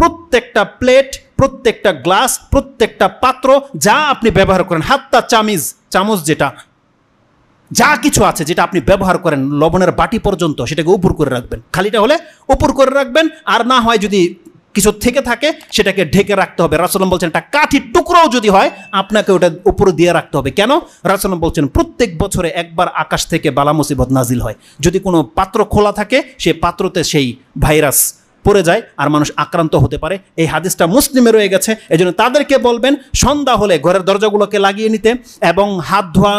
প্রত্যেকটা প্লেট, প্রত্যেকটা গ্লাস, প্রত্যেকটা পাত্র যা আপনি ব্যবহার করেন, হাত্তা চামচ যেটা, যা কিছু আছে যেটা আপনি ব্যবহার করেন, লবণের বাটি পর্যন্ত, সেটাকে উপর করে রাখবেন। খালিটা হলে উপর করে রাখবেন, আর না হয় যদি কিছু থেকে থাকে সেটাকে ঢেকে রাখতে হবে। রাসূল বলছেন একটা কাঠির টুকরোও যদি হয় আপনাকে ওটা উপরে দিয়ে রাখতে হবে। কেন? রাসূল বলছেন প্রত্যেক বছরে একবার আকাশ থেকে বালা মুসিবত নাজিল হয়। যদি কোনো পাত্র খোলা থাকে সেই পাত্রতে সেই ভাইরাস পড়ে যায় আর মানুষ আক্রান্ত হতে পারে। এই হাদিসটা মুসলিমে রয়ে গেছে। এই জন্য তাদেরকে বলবেন সন্ধ্যা হলে ঘরের দরজাগুলোকে লাগিয়ে নিতে এবং হাত ধোয়া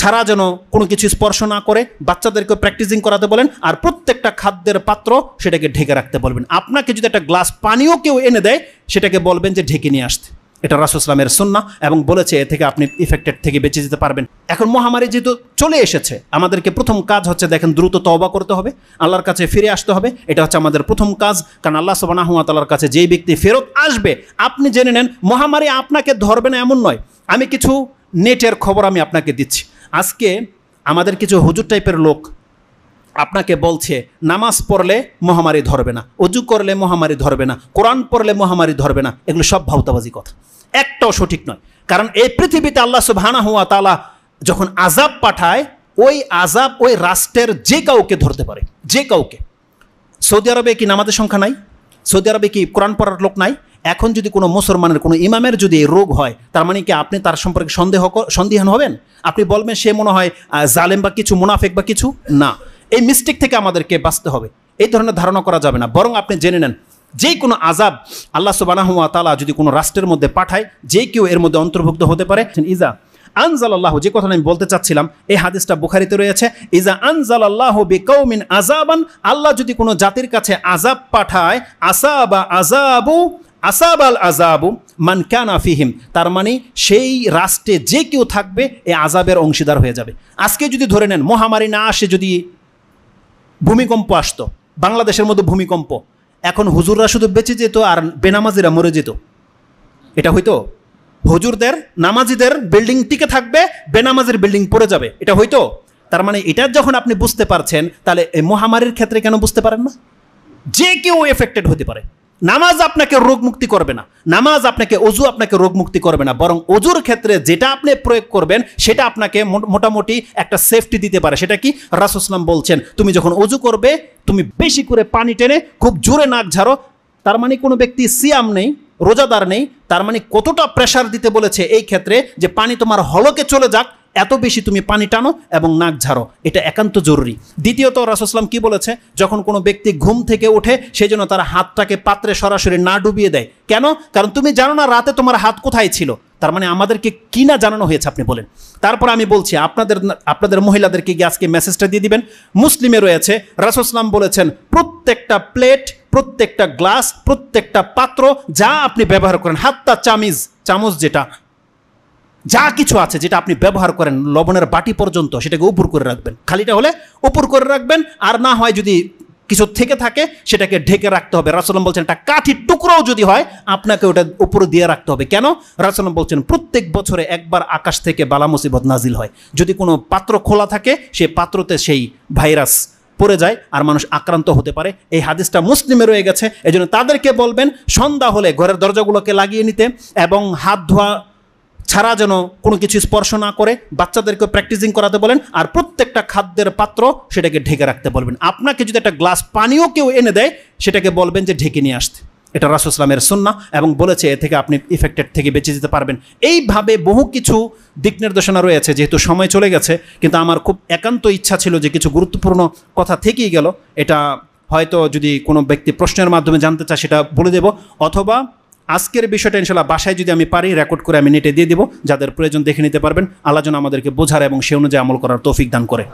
ছাড়া যেন কোনো কিছু স্পর্শ না করে, বাচ্চাদেরকে প্র্যাকটিসিং করাতে বলেন, আর প্রত্যেকটা খাদ্যের পাত্র সেটাকে ঢেকে রাখতে বলবেন। আপনাকে যদি একটা গ্লাস পানিও কেউ এনে দেয় সেটাকে বলবেন যে ঢেকে নিয়ে আসতে। এটা রাসূল সাল্লাল্লাহু আলাইহি ওয়াসাল্লামের সুন্নাহ এবং বলেছে এ থেকে আপনি ইফেক্টেড থেকে বেঁচে যেতে পারবেন। এখন মহামারী যেহেতু চলে এসেছে, আমাদেরকে প্রথম কাজ হচ্ছে দেখেন দ্রুত তওবা করতে হবে, আল্লাহর কাছে ফিরে আসতে হবে। এটা হচ্ছে আমাদের প্রথম কাজ, কারণ আল্লাহ সুবহানাহু ওয়া তাআলার কাছে যেই ব্যক্তি ফেরত আসবে, আপনি জেনে নেন মহামারী আপনাকে ধরবে না এমন নয়। আমি কিছু নেটের খবর আমি আপনাকে দিচ্ছি। আজকে আমাদের কিছু হুজুর টাইপের লোক আপনাকে বলছে নামাজ পড়লে মহামারী ধরবে না, অজু করলে মহামারী ধরবে না, কোরআন পড়লে মহামারী ধরবে না। এগুলো সব ভাউতাবাজি কথা, একটাও সঠিক নয়। কারণ এই পৃথিবীতে আল্লাহ সুবহানাহু ওয়া তাআলা যখন আযাব পাঠায়, ওই আযাব ওই রাষ্ট্রের যে কাউকে ধরতে পারে, যে কাউকে। সৌদি আরবে কি নামাজের সংখ্যা নাই? সৌদি আরবে কি কোরআন পড়ার লোক নাই? এখন যদি কোনো মুসলমানের কোনো ইমামের যদি এই রোগ হয়, তার মানে কি আপনি তার সম্পর্কে সন্দেহান হবেন? আপনি বলবেন সে মনে হয় জালেম বা কিছু, মুনাফিক বা কিছু? না, এই মিস্টেক থেকে আমাদেরকে বাঁচতে হবে। এই ধরনের ধারণা করা যাবে না। বরং আপনি জেনে নেন যে কোনো আযাব আল্লাহ সুবহানাহু ওয়া তাআলা যদি কোনো রাষ্ট্রের মধ্যে পাঠায়, যে কেউ এর মধ্যে অন্তর্ভুক্ত হতে পারে। ইজা আনজালাল্লাহু, যে কথাটা আমি বলতে চাচ্ছিলাম, এই হাদিসটা বুখারীতে রয়েছে। ইজা আনজালাল্লাহু বিকাউমিন আযাবান, আল্লাহ যদি কোনো জাতির কাছে আযাব পাঠায়, আসাবাল আযাবু মান কানা ফিহিম, তার মানে সেই রাষ্ট্রে যে কেউ থাকবে এই আযাবের অংশীদার হয়ে যাবে। আজকে যদি ধরে নেন মহামারী না আসে, যদি ভূমিকম্প আসতো, বাংলাদেশের মধ্যে ভূমিকম্প, এখন হুজুররা শুধু বেঁচে যেত আর বেনামাজিরা মরে যেত, এটা হইতো? হুজুরদের, নামাজিদের বিল্ডিং টিকে থাকবে, বেনামাজির বিল্ডিং পড়ে যাবে, এটা হইতো? তার মানে এটা যখন আপনি বুঝতে পারছেন, তাহলে এই মহামারীর ক্ষেত্রে কেন বুঝতে পারেন না? যে কেউ এফেক্টেড হতে পারে। নামাজ আপনাকে রোগ মুক্তি করবে না, নামাজ আপনাকে, অজু আপনাকে রোগ মুক্তি করবে না, বরং অজুর ক্ষেত্রে যেটা আপনি প্রয়োগ করবেন সেটা আপনাকে মোটামুটি একটা সেফটি দিতে পারে। সেটা কি? রাসূল সাল্লাল্লাহু বলছেন তুমি যখন অজু করবে তুমি বেশি করে পানি টেনে খুব জোরে নাক ঝাড়ো। তার মানে কোনো ব্যক্তি সিয়াম নেই, রোজাদার নেই, তার মানে কতটা প্রেসার দিতে বলেছে এই ক্ষেত্রে যে পানি তোমার হলকে চলে যাক, এত বেশি তুমি পানি টানো এবং নাক ঝাড়ো, এটা একান্ত জরুরি। দ্বিতীয়ত রাসূল সাল্লাল্লাহু আলাইহি ওয়াসাল্লাম কি বলেছে? যখন কোনো ব্যক্তি ঘুম থেকে ওঠে সেই জন্য তার হাতটাকে পাত্রে সরাসরি না ডুবিয়ে দেয়। কেন? কারণ তুমি জানো না রাতে তোমার হাত কোথায় ছিল। তার মানে আমাদেরকে কি না জানানো হয়েছে আপনি বলেন। তারপর আমি বলছি আপনাদের মহিলাদেরকে গিয়ে আজকে মেসেজটা দিয়ে দিবেন। মুসলিমে রয়েছে রাসূল সাল্লাল্লাহু আলাইহি ওয়াসাল্লাম বলেছেন প্রত্যেকটা প্লেট, প্রত্যেকটা গ্লাস, প্রত্যেকটা পাত্র যা আপনি ব্যবহার করেন, হাত্তা চামচ যেটা, যা কিছু আছে যেটা আপনি ব্যবহার করেন, লবণের বাটি পর্যন্ত, সেটাকে উপর করে রাখবেন। খালিটা হলে উপর করে রাখবেন, আর না হয় যদি কিছু থেকে থাকে সেটাকে ঢেকে রাখতে হবে। রাসূল বলছেন একটা কাঠির টুকরোও যদি হয় আপনাকে ওটা উপরে দিয়ে রাখতে হবে। কেন? রাসূল বলছেন প্রত্যেক বছরে একবার আকাশ থেকে বালা মুসিবত নাজিল হয়। যদি কোনো পাত্র খোলা থাকে সেই পাত্রতে সেই ভাইরাস পড়ে যায় আর মানুষ আক্রান্ত হতে পারে। এই হাদিসটা মুসলিমে রয়ে গেছে। এই জন্য তাদেরকে বলবেন সন্ধ্যা হলে ঘরের দরজাগুলোকে লাগিয়ে নিতে এবং হাত ধোয়া ছাড়া যেন কোনো কিছু স্পর্শ না করে, বাচ্চাদেরকে প্র্যাকটিসিং করাতে বলেন, আর প্রত্যেকটা খাদ্যের পাত্র সেটাকে ঢেকে রাখতে বলবেন। আপনাকে যদি একটা গ্লাস পানিও কেউ এনে দেয় সেটাকে বলবেন যে ঢেকে নিয়ে আসতে। এটা রাসূল সাল্লাল্লাহু আলাইহি ওয়াসাল্লামের সুন্নাহ এবং বলেছে এ থেকে আপনি ইফেক্টেড থেকে বেঁচে যেতে পারবেন। এইভাবে বহু কিছু দিক নির্দেশনা রয়েছে। যেহেতু সময় চলে গেছে, কিন্তু আমার খুব একান্ত ইচ্ছা ছিল যে কিছু গুরুত্বপূর্ণ কথা থেকেই গেল। এটা হয়তো যদি কোনো ব্যক্তি প্রশ্নের মাধ্যমে জানতে চায় সেটা বলে দেব, অথবা আজকের বিষয়টা ইনশাআল্লাহ বাসায় যদি আমি পারি রেকর্ড করে আমি নেটে দিয়ে দিব, যাদের প্রয়োজন দেখে নিতে পারবেন। আল্লাহ যেন আমাদেরকে বোঝার এবং সে অনুযায়ী আমল করার তৌফিক দান করে,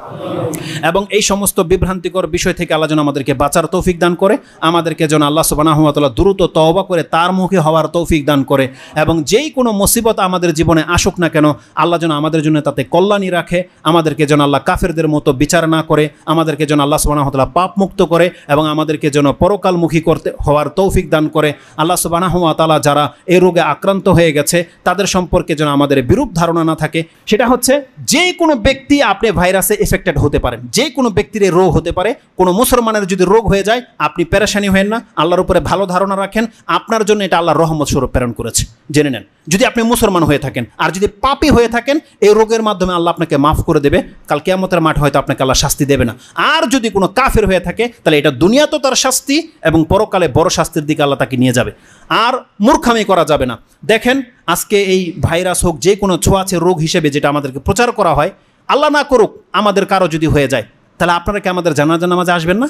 এবং এই সমস্ত বিভ্রান্তিকর বিষয় থেকে আল্লাহ যেন আমাদেরকে বাঁচার তৌফিক দান করে, আমাদেরকে যেন আল্লাহ সুবহানাহু ওয়া তাআলা দ্রুত তওবা করে তার মুখে হওয়ার তৌফিক দান করে, এবং যেই কোনো মুসিবত আমাদের জীবনে আসুক না কেন আল্লাহ যেন আমাদের জন্য তাতে কল্যাণী রাখে, আমাদেরকে যেন আল্লাহ কাফেরদের মতো বিচার না করে, আমাদেরকে যেন আল্লাহ সুবহানাহু ওয়া তাআলা পাপ মুক্ত করে, এবং আমাদেরকে যেন পরকালমুখী হওয়ার তৌফিক দান করে। আল্লাহ সুবহানাহু ওয়া তাআলা যারা এই রোগে আক্রান্ত হয়ে গেছে তাদের সম্পর্কে যেন আমাদের বিরূপ ধারণা না থাকে। সেটা হচ্ছে যে কোনো ব্যক্তি আপনি ভাইরাসে এফেক্টেড হতে পারেন, যে কোনো ব্যক্তির এই রোগ হতে পারে। কোনো মুসলমানের যদি রোগ হয়ে যায় আপনি পেরেশানি হবেন না, আল্লাহর উপরে ভালো ধারণা রাখেন, আপনার জন্য এটা আল্লাহর রহমত স্বরূপ প্রেরণ করেছে, জেনে নেন। যদি আপনি মুসলমান হয়ে থাকেন, আর যদি পাপী হয়ে থাকেন এই রোগের মাধ্যমে আল্লাহ আপনাকে মাফ করে দেবে, কাল কিয়ামতের মাঠে হয়তো আপনাকে আল্লাহ শাস্তি দেবে না। আর যদি কোনো কাফের হয়ে থাকে তাহলে এটা দুনিয়াতেও তার শাস্তি এবং পরকালে বড় শাস্তির দিকে আল্লাহ তাকে নিয়ে যাবে। আর মূর্খামি করা যাবে না। দেখেন আজকে এই ভাইরাস হোক, যে কোনো ছোঁয়াচে রোগ হিসেবে যেটা আমাদেরকে প্রচার করা হয়, আল্লাহ না করুক আমাদের কারো যদি হয়ে যায়, তাহলে আপনারা কি আমাদের জানাজা নামাজে আসবেন না?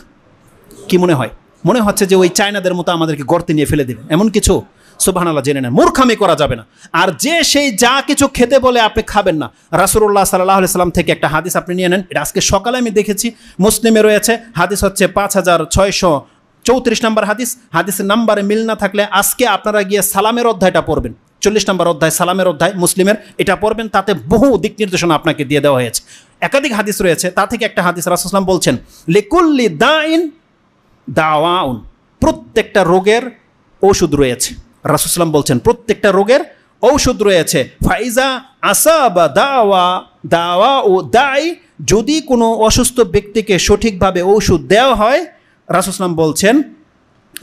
কি মনে হয়? মনে হচ্ছে যে ওই চায়নাদের মতো আমাদেরকে গর্তে নিয়ে ফেলে দেবে, এমন কিছু? সুবহানাল্লাহ, জেনে নেন মূর্খামি করা যাবে না। আর যে সেই যা কিছু খেতে বলে আপনি খাবেন না। রাসূলুল্লাহ সাল্লাল্লাহু আলাইহি সাল্লাম থেকে একটা হাদিস আপনি নিয়ে নেন, এটা আজকে সকালে আমি দেখেছি, মুসলিমে রয়েছে, হাদিস হচ্ছে 5634 নম্বর হাদিস। হাদিসের নাম্বারে মিল না থাকলে আজকে আপনারা গিয়ে সালামের অধ্যায়টা পড়বেন, 40 নম্বর অধ্যায়, সালামের অধ্যায় মুসলিমের, এটা পড়বেন, তাতে বহু দিক নির্দেশনা আপনাকে দিয়ে দেওয়া হয়েছে। একাধিক হাদিস রয়েছে, তা থেকে একটা হাদিস রাসূলুল্লাহ সাল্লাল্লাহু আলাইহি ওয়াসাল্লাম বলছেন, লিকুল্লি দাইন দাওয়াউন, প্রত্যেকটা রোগের ঔষধ রয়েছে। রাসূলুল্লাহ সাল্লাল্লাহু বলছেন প্রত্যেকটা রোগের ঔষধ রয়েছে। ফাইজা আসাবা দাওয়া ও দাই, যদি কোনো অসুস্থ ব্যক্তিকে সঠিকভাবে ঔষধ দেওয়া হয়, রাসূলুল্লাহ সাল্লাল্লাহু বলছেন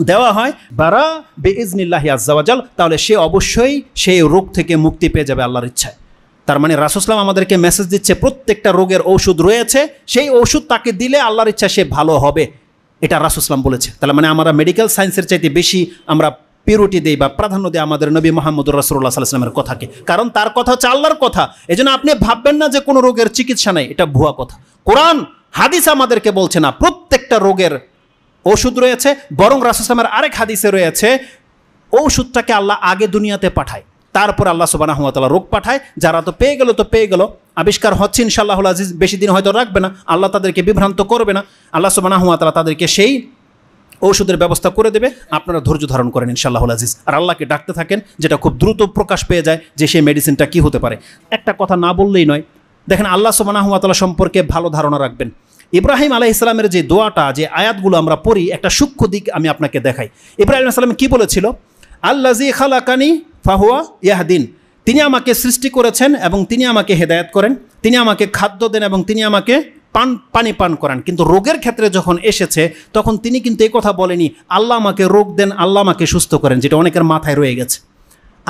দেওয়া হয়, বারা বিইজনিল্লাহি আযজা ওয়া জাল, তাহলে সে অবশ্যই সেই রোগ থেকে মুক্তি পেয়ে যাবে আল্লাহর ইচ্ছায়। তার মানে রাসূলুল্লাহ সাল্লাল্লাহু আমাদেরকে মেসেজ দিচ্ছে প্রত্যেকটা রোগের ঔষধ রয়েছে, সেই ঔষধ তাকে দিলে আল্লাহর ইচ্ছা সে ভালো হবে, এটা রাসূলুল্লাহ সাল্লাল্লাহু বলেছে। তাহলে মানে আমরা মেডিকেল সায়েন্সের চাইতে বেশি আমরা পিউরিটি দেই বা প্রাধান্য দেই আমাদের নবী মুহাম্মদুর রাসূলুল্লাহ সাল্লাল্লাহু আলাইহি ওয়াসাল্লামের কথাকে, কারণ তার কথা হচ্ছে আল্লাহর কথা। এজন্য আপনি ভাববেন না যে কোনো রোগের চিকিৎসা নাই, এটা ভুয়া কথা। কোরআন হাদিস আমাদেরকে বলছে না প্রত্যেকটা রোগের ওষুধ রয়েছে, বরং রাসূলুল্লাহ সাল্লাল্লাহু আলাইহি ওয়াসাল্লামের আরেক হাদিসে রয়েছে ঔষধটাকে আল্লাহ আগে দুনিয়াতে পাঠায়, তারপর আল্লাহ সুবহানাহু ওয়া তাআলা রোগ পাঠায়। যারা তো পেয়ে গেল, আবিষ্কার হচ্ছে ইনশাআল্লাহুল আজিজ, বেশি দিন হয়তো রাখবে না, আল্লাহ তাদেরকে বিভ্রান্ত করবে না, আল্লাহ সুবহানাহু ওয়া তাআলা তাদেরকে সেই ঔষধের ব্যবস্থা করে দেবে। আপনারা ধৈর্য ধারণ করেন ইনশাআল্লাহুল আজিজ, আর আল্লাহকে ডাকতে থাকেন, যেটা খুব দ্রুত প্রকাশ পেয়ে যায় যে সেই মেডিসিনটা কি হতে পারে। একটা কথা না বললেই নয়, দেখেন আল্লাহ সুবহানাহু ওয়া তাআলা সম্পর্কে ভালো ধারণা রাখবেন। ইব্রাহিম আলাইহিস সালামের যে দোয়াটা, যে আয়াতগুলো আমরা পড়ি, একটা সূক্ষ্ম দিক আমি আপনাকে দেখাই। ইব্রাহিম আলাইহিস সালাম কি বলেছিল? আল্লাযী খালাকানি ফাহুয়া ইয়াহদিন, তিনি আমাকে সৃষ্টি করেছেন এবং তিনি আমাকে হেদায়েত করেন, তিনি আমাকে খাদ্য দেন এবং তিনি আমাকে পানি পান করান। কিন্তু রোগের ক্ষেত্রে যখন এসেছে তখন তিনি কিন্তু এই কথা বলেনি আল্লাহ আমাকে রোগ দেন, আল্লাহ আমাকে সুস্থ করেন, যেটা অনেকের মাথায় রয়ে গেছে।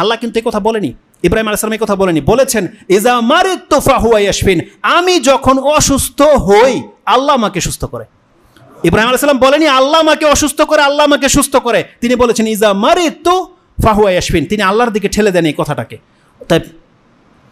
আল্লাহ কিন্তু এই কথা বলেনি, ইব্রাহিম আলাইহিস সালাম এই কথা বলেনি, বলেছেন ইজা মারিতু ফাহুয়া ইয়াশফিন, আমি যখন অসুস্থ হই আল্লাহ আমাকে সুস্থ করে। ইব্রাহিম আলাইহিস সালাম বলেনি আল্লাহ আমাকে অসুস্থ করে, আল্লাহ আমাকে সুস্থ করে, তিনি বলেছেন ইজা মারিতু ফাহুয়া ইয়াশফিন, তিনি আল্লাহর দিকে ঠেলে দেন এই কথাটাকে। তাই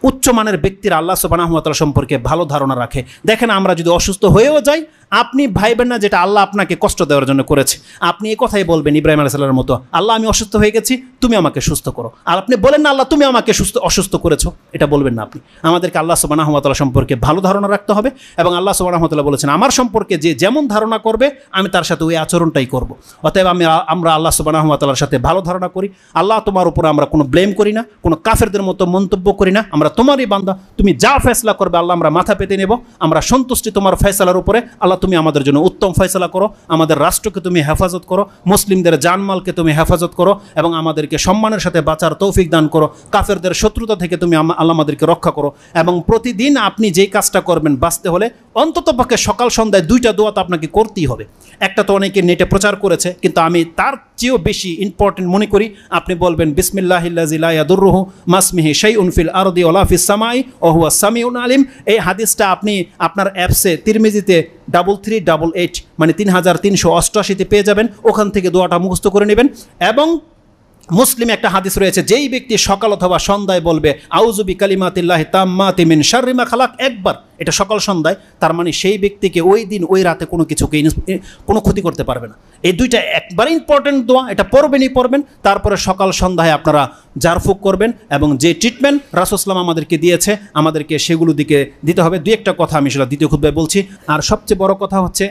উচ্চমানের ব্যক্তিরা আল্লাহ সুবহানাহু ওয়া তাআলা সম্পর্কে ভালো ধারণা রাখে। দেখেন আমরা যদি অসুস্থ হয়েও যাই, আপনি ভাইবেন না যেটা আল্লাহ আপনাকে কষ্ট দেওয়ার জন্য করেছে, আপনি এই কথাই বলবেন ইব্রাহিম আলাইহিস সালামের মতো, আল্লাহ আমি অসুস্থ হয়ে গেছি, তুমি আমাকে সুস্থ করো। আর আপনি বলেন না আল্লাহ তুমি আমাকে অসুস্থ করেছো, এটা বলবেন না আপনি। আমাদেরকে আল্লাহ সুবহানাহু ওয়া তাআলা সম্পর্কে ভালো ধারণা রাখতে হবে, এবং আল্লাহ সুবহানাহু ওয়া তাআলা বলেছেন আমার সম্পর্কে যে যেমন ধারণা করবে আমি তার সাথে ওই আচরণটাই করব। অতএব আমরা আল্লাহ সুবহানাহু ওয়া তাআলার সাথে ভালো ধারণা করি। আল্লাহ তোমার উপরে আমরা কোনো ব্লেম করি না, কোনো কাফেরদের মতো মন্তব্য করি না, আমরা তোমারই বান্দা, তুমি যা ফয়সালা করবে আল্লাহ আমরা মাথা পেতে নেব, আমরা সন্তুষ্টি তোমার ফয়সালার উপরে। আল্লাহ তুমি আমাদের জন্য উত্তম ফয়সালা করো, আমাদের রাষ্ট্রকে তুমি হেফাজত করো, মুসলিমদের জানমালকে তুমি হেফাজত করো, এবং আমাদেরকে সম্মানের সাথে বাঁচার তৌফিক দান করো। কাফেরদের শত্রুতা থেকে তুমি আল্লাহ আমাদেরকে রক্ষা করো। এবং প্রতিদিন আপনি যেই কাজটা করবেন, বাঁচতে হলে অন্তত পক্ষে সকাল সন্ধ্যায় 2টা দোয়া তো আপনাকে করতেই হবে। একটা তো অনেকে নেটে প্রচার করেছে, কিন্তু আমি তার চেয়েও বেশি ইম্পর্টেন্ট মনে করি আপনি বলবেন বিসমিল্লাহিল্লাযী লা ইয়াদুররুহু মাসমিহি শাইউন ফিল আরদি ওয়ালা ফিস সামাই ওয়া হুয়া সামিউন আলিম। এই হাদিসটা আপনি আপনার অ্যাপসে তিরমিজিতে 3388 মানে 3388তে পেয়ে যাবেন, ওখান থেকে দোয়াটা মুখস্থ করে নেবেন। এবং মুসলিমে একটা হাদিস রয়েছে, যেই ব্যক্তি সকাল অথবা সন্ধ্যায় বলবে আউযু বিকালিমাতিল্লাহি তাম্মাতি মিন শাররি মা খালাক একবার, এটা সকাল সন্ধ্যায়, তার মানে সেই ব্যক্তিকে ওই দিন ওই রাতে কোনো কিছুকে কোনো ক্ষতি করতে পারবে না। এই দুইটা একবারে ইম্পর্টেন্ট দোয়া, এটা পড়বেন। তারপরে সকাল সন্ধ্যায় আপনারা জারফুক করবেন, এবং যে ট্রিটমেন্ট রাসূলুল্লাহ সাল্লাল্লাহু আমাদেরকে দিয়েছে আমাদেরকে সেগুলো দিকে দিতে হবে। দুই একটা কথা আমি সেটা দ্বিতীয় খুতবায় বলছি। আর সবচেয়ে বড় কথা হচ্ছে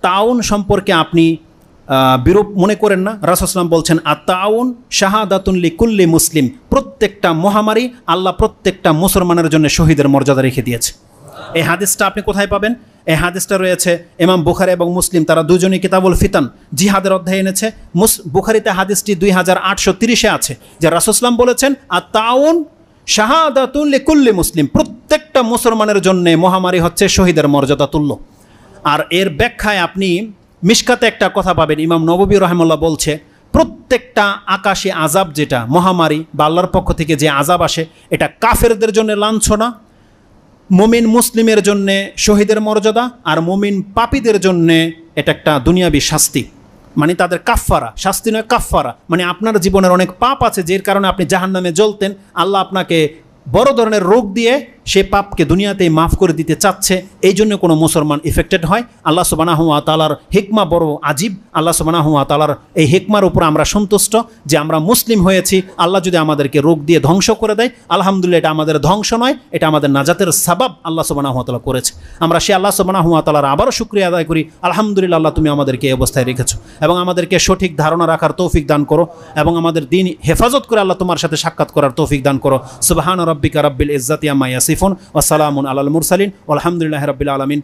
তাউন সম্পর্কে আপনি বিরূপ মনে করেন না। রাসূলুল্লাহ সাল্লাল্লাহু আলাইহি ওয়াসাল্লাম বলছেন আত-তাউন শাহাদাতুন লিকুল্লি মুসলিম, প্রত্যেকটা মহামারী আল্লাহ প্রত্যেকটা মুসলমানের জন্য শহীদের মর্যাদা রেখে দিয়েছে। এই হাদিসটা আপনি কোথায় পাবেন? এই হাদিসটা রয়েছে ইমাম বুখারী এবং মুসলিম, তারা দুজনই কিতাবুল ফিতান জিহাদের অধ্যায় এনেছে। বুখারীতে হাদিসটি 2830-এ আছে যে রাসূল সাল্লাল্লাহু আলাইহি ওয়াসাল্লাম বলেছেন, আত-তাউন শাহাদাতুন লিকুল্লি মুসলিম, প্রত্যেকটা মুসলমানের জন্য মহামারী হচ্ছে শহীদের মর্যাদা তুল্য। আর এর ব্যাখ্যায় আপনি মিশকাতে একটা কথা পাবেন, ইমাম নববী রাহিমাহুল্লাহ বলছে প্রত্যেকটা আকাশী আযাব যেটা মহামারী বা আল্লাহর পক্ষ থেকে যে আযাব আসে, এটা কাফেরদের জন্য লাঞ্ছনা, মুমিন মুসলিমের জন্যে শহীদের মর্যাদা, আর মুমিন পাপীদের জন্যে এটা একটা দুনিয়াবী শাস্তি, মানে তাদের কাফফারা, শাস্তি নয় কাফফারা, মানে আপনার জীবনের অনেক পাপ আছে যের কারণে আপনি জাহান্নামে জ্বলতেন, আল্লাহ আপনাকে বড় ধরনের রোগ দিয়ে সে পাপকে দুনিয়াতেই মাফ করে দিতে চাচ্ছে, এই জন্য কোনো মুসলমান ইফেক্টেড হয়। আল্লাহ সুবহানাহু ওয়া তাআলার হিকমা বড় আজীব। আল্লাহ সুবহানাহু ওয়া তাআলার এই হিকমার উপর আমরা সন্তুষ্ট যে আমরা মুসলিম হয়েছি। আল্লাহ যদি আমাদেরকে রোগ দিয়ে ধ্বংস করে দেয়, আলহামদুলিল্লাহ, এটা আমাদের ধ্বংস নয়, এটা আমাদের নাজাতের সাবাব আল্লাহ সুবহানাহু ওয়া তাআলা করেছে। আমরা সে আল্লাহ সুবহানাহু ওয়া তাআলার আবারও শুকরিয়া আদায় করি, আলহামদুলিল্লাহ আল্লাহ তুমি আমাদেরকে এই অবস্থায় রেখেছো এবং আমাদেরকে সঠিক ধারণা রাখার তৌফিক দান করো এবং আমাদের দিন হেফাজত করে আল্লাহ তোমার সাথে সাক্ষাৎ করার তৌফিক দান করো। সুবহান রাব্বিকা রাব্বিল ইজ্জাতি আম্মা ইয়াসিফুন ওয়া সালামুন আলাল মুরসালিন ওয়ালহামদুলিল্লাহি রাব্বিল আলামিন।